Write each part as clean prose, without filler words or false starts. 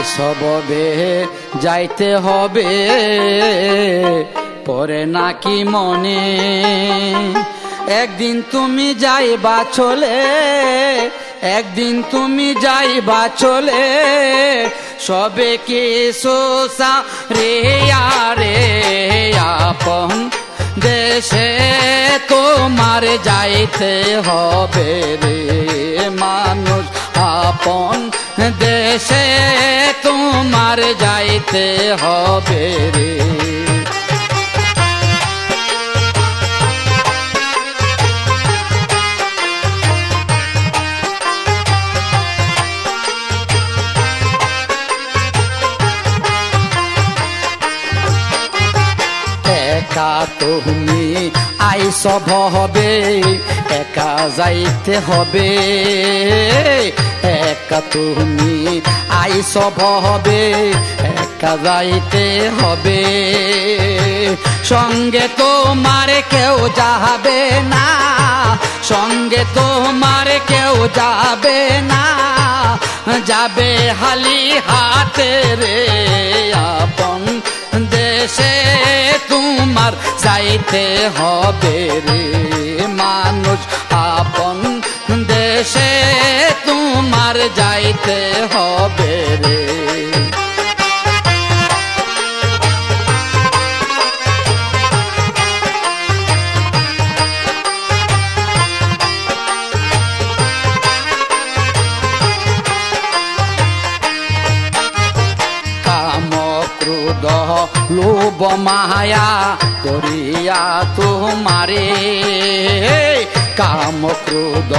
সববে যাইতে হবে পরে নাকি মনে একদিন তুমি যাইবা চলে একদিন তুমি যাইবা চলে সবে কিছু রে আরে আপন দেশে তোমার যাইতে হবে রে মানুষ আপন দেশে তোমার যাইতে হবে রে একা তুমি আইস হবে একা যাইতে হবে একা তুমি আইস হবে একা যাইতে হবে সঙ্গে তোমার কেউ যাবে না সঙ্গে তোমার কেউ যাবে না যাবে হালি হাতে রে আপন দেশে তোমার যাইতে হবে রে মানুষ আপন দেশে তোমার যাইতে হবে রে ক্রোধ লোভ মায়া করিয়া তোমারে কাম ক্রোধ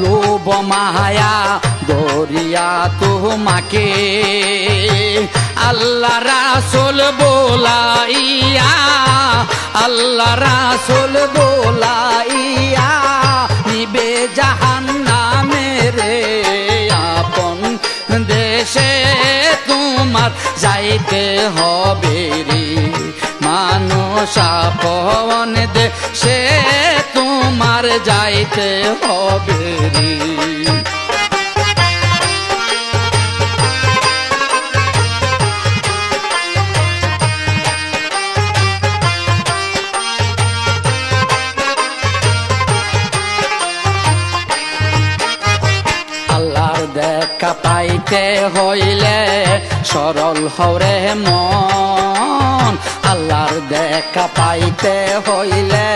লোভ মায়া দরিয়া তোমাকে আল্লাহ রাসূল বোলাইয়া আল্লাহ রাসূল বোলাইয়া নিবে জাহান্নামে রে আপন দেশে তোমার যাইতে হবে রে মানুষ আপন দেশে তোমার যাইতে হবে রে দেখা পাইতে হইলে সরল হরে মন আল্লাহর দেখা পাইতে হইলে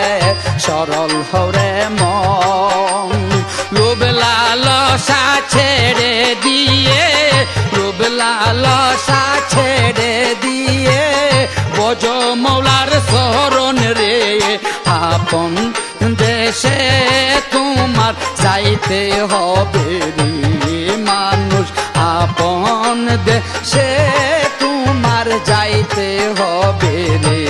সরল হরে মন লোভ লালসা ছেড়ে দিয়ে লোভ লালসা ছেড়ে দিয়ে বজ মৌলার শরণ রে আপন দেশে তোমার যাইতে হবে রে মানুষ আপন দেশে তোমার যাইতে হবে রে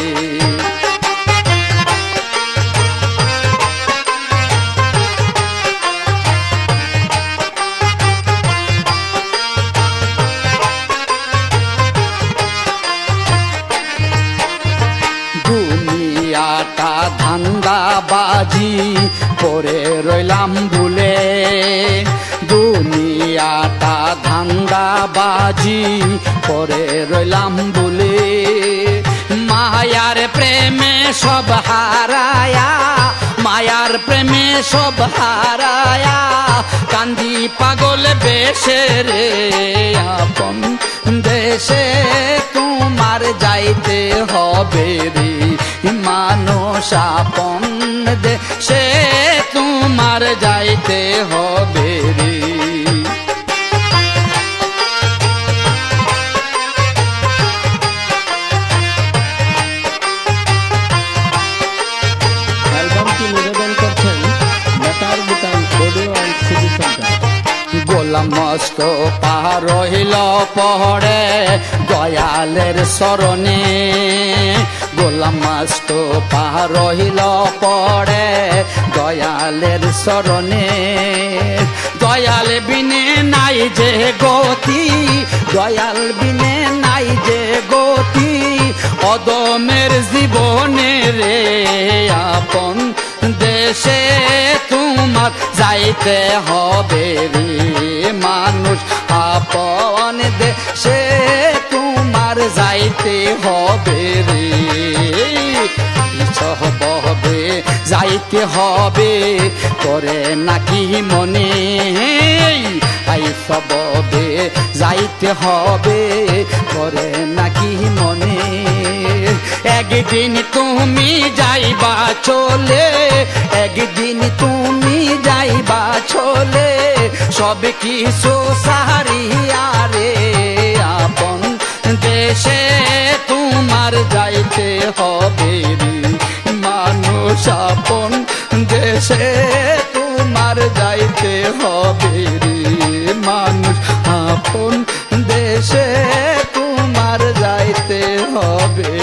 দুনিয়াটা ধান্দাবাজি পরে রইলাম ভুলে দুনিয়াটা ধান্দাবাজি পরে রইলাম ভুলে মায়ার প্রেমে সব হারায়া মায়ার প্রেমে সব হারায়া কান্দি পাগল বেশে রে আপন দেশে তোমার যাইতে হবে রে মানুষ আপন দেশে তোমার যাইতে হবে রে অ্যালবামটি নিবেদন করছেন বেতার বুতান audio and CD centre Golam Mostafa রহিল পহড়ে দয়ালের শরণে গোলাম মোস্তফা রহিল পড়ে দয়ালের শরণে দয়াল বিনে নাই যে গতি দয়াল বিনে নাই যে গতি অদমের জীবনে রে আপন দেশে তোমার যাইতে হবে রে মানুষ আপন দেশে তোমার যাইতে হবে রে, সহবে যাইতে হবে করে নাকি মনে, আই সববে যাইতে হবে করে নাকি মনে। একদিন তুমি যাইবা চলে, একদিন তুমি যাইবা চলে, সব কিছু সারিয়া রে আপন দেশে তোমার যাইতে হবে রে মানুষ, আপন দেশে তোমার যাইতে হবে রে মানুষ, আপন দেশে তোমার যাইতে হবে।